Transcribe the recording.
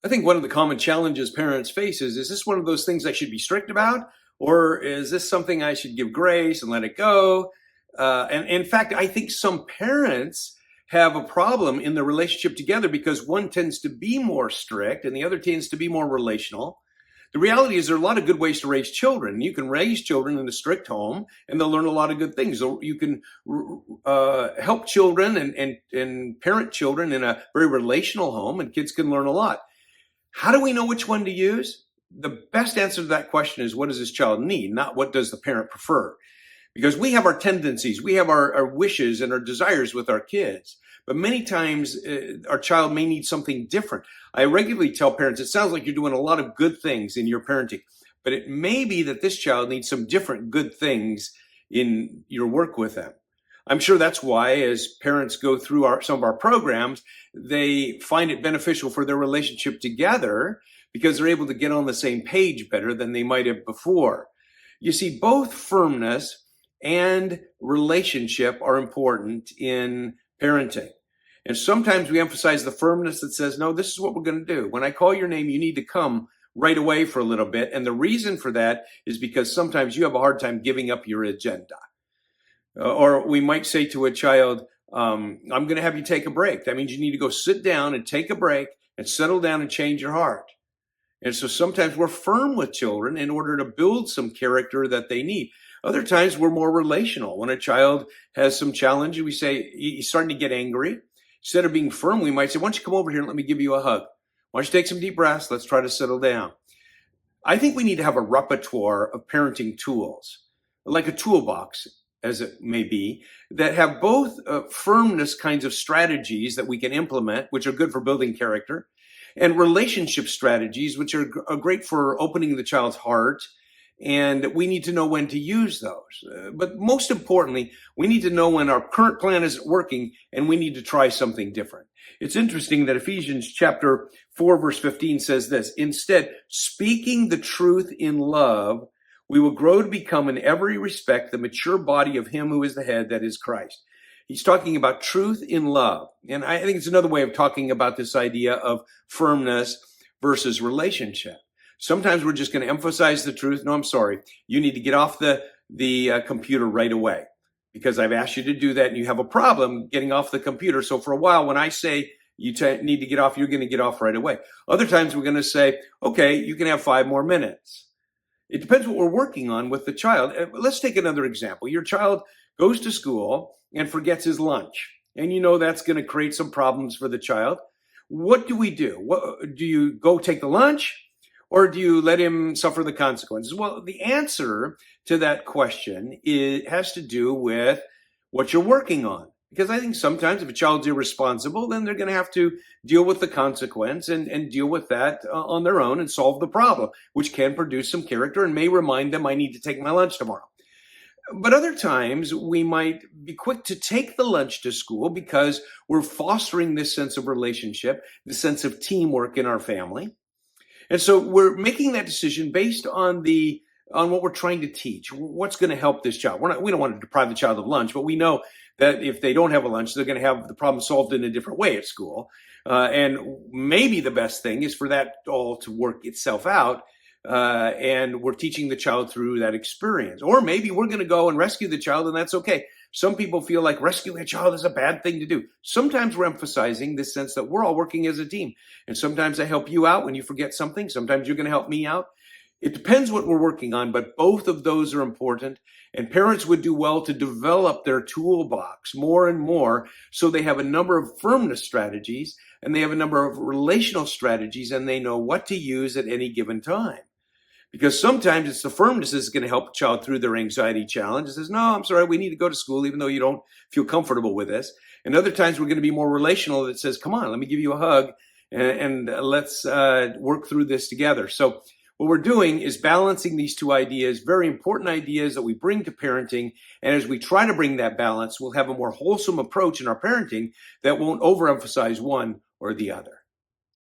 I think one of the common challenges parents face is this one of those things I should be strict about? Or is this something I should give grace and let it go? And in fact, I think some parents have a problem in the relationship together because one tends to be more strict and the other tends to be more relational. The reality is there are a lot of good ways to raise children. You can raise children in a strict home and they'll learn a lot of good things. You can help children and parent children in a very relational home, and kids can learn a lot. How do we know which one to use? The best answer to that question is, what does this child need, not what does the parent prefer? Because we have our tendencies, we have our wishes and our desires with our kids. But many times our child may need something different. I regularly tell parents, it sounds like you're doing a lot of good things in your parenting, but it may be that this child needs some different good things in your work with them. I'm sure that's why, as parents go through some of our programs, they find it beneficial for their relationship together because they're able to get on the same page better than they might have before. You see, both firmness and relationship are important in parenting. And sometimes we emphasize the firmness that says, no, this is what we're going to do. When I call your name, you need to come right away for a little bit. And the reason for that is because sometimes you have a hard time giving up your agenda. Or we might say to a child, I'm going to have you take a break. That means you need to go sit down and take a break and settle down and change your heart. And so sometimes we're firm with children in order to build some character that they need. Other times we're more relational. When a child has some challenge, we say, he's starting to get angry. Instead of being firm, we might say, why don't you come over here and let me give you a hug? Why don't you take some deep breaths? Let's try to settle down. I think we need to have a repertoire of parenting tools, like a toolbox, as it may be, that have both firmness kinds of strategies that we can implement, which are good for building character, and relationship strategies, which are great for opening the child's heart. And we need to know when to use those. But most importantly, we need to know when our current plan isn't working and we need to try something different. It's interesting that Ephesians chapter 4, verse 15 says this: instead, speaking the truth in love, we will grow to become in every respect the mature body of him who is the head, that is Christ. He's talking about truth in love. And I think it's another way of talking about this idea of firmness versus relationship. Sometimes we're just going to emphasize the truth. No, I'm sorry. You need to get off the computer right away because I've asked you to do that and you have a problem getting off the computer. So for a while, when I say you need to get off, you're going to get off right away. Other times we're going to say, okay, you can have 5 more minutes. It depends what we're working on with the child. Let's take another example. Your child goes to school and forgets his lunch. And you know that's going to create some problems for the child. What do we do? Do you go take the lunch? Or do you let him suffer the consequences? Well, the answer to that question has to do with what you're working on. Because I think sometimes if a child's irresponsible, then they're going to have to deal with the consequence and deal with that on their own and solve the problem, which can produce some character and may remind them, I need to take my lunch tomorrow. But other times we might be quick to take the lunch to school because we're fostering this sense of relationship, the sense of teamwork in our family. And so we're making that decision based on what we're trying to teach. What's going to help this child? We don't want to deprive the child of lunch, but we know that if they don't have a lunch, they're going to have the problem solved in a different way at school. And maybe the best thing is for that all to work itself out. And we're teaching the child through that experience. Or maybe we're going to go and rescue the child, and that's okay. Some people feel like rescuing a child is a bad thing to do. Sometimes we're emphasizing this sense that we're all working as a team. And sometimes I help you out when you forget something. Sometimes you're going to help me out. It depends what we're working on, but both of those are important. And parents would do well to develop their toolbox more and more so they have a number of firmness strategies and they have a number of relational strategies and they know what to use at any given time. Because sometimes it's the firmness that's going to help a child through their anxiety challenge. It says, no, I'm sorry, we need to go to school even though you don't feel comfortable with this. And other times we're going to be more relational that says, come on, let me give you a hug and let's work through this together. So what we're doing is balancing these two ideas, very important ideas that we bring to parenting. And as we try to bring that balance, we'll have a more wholesome approach in our parenting that won't overemphasize one or the other.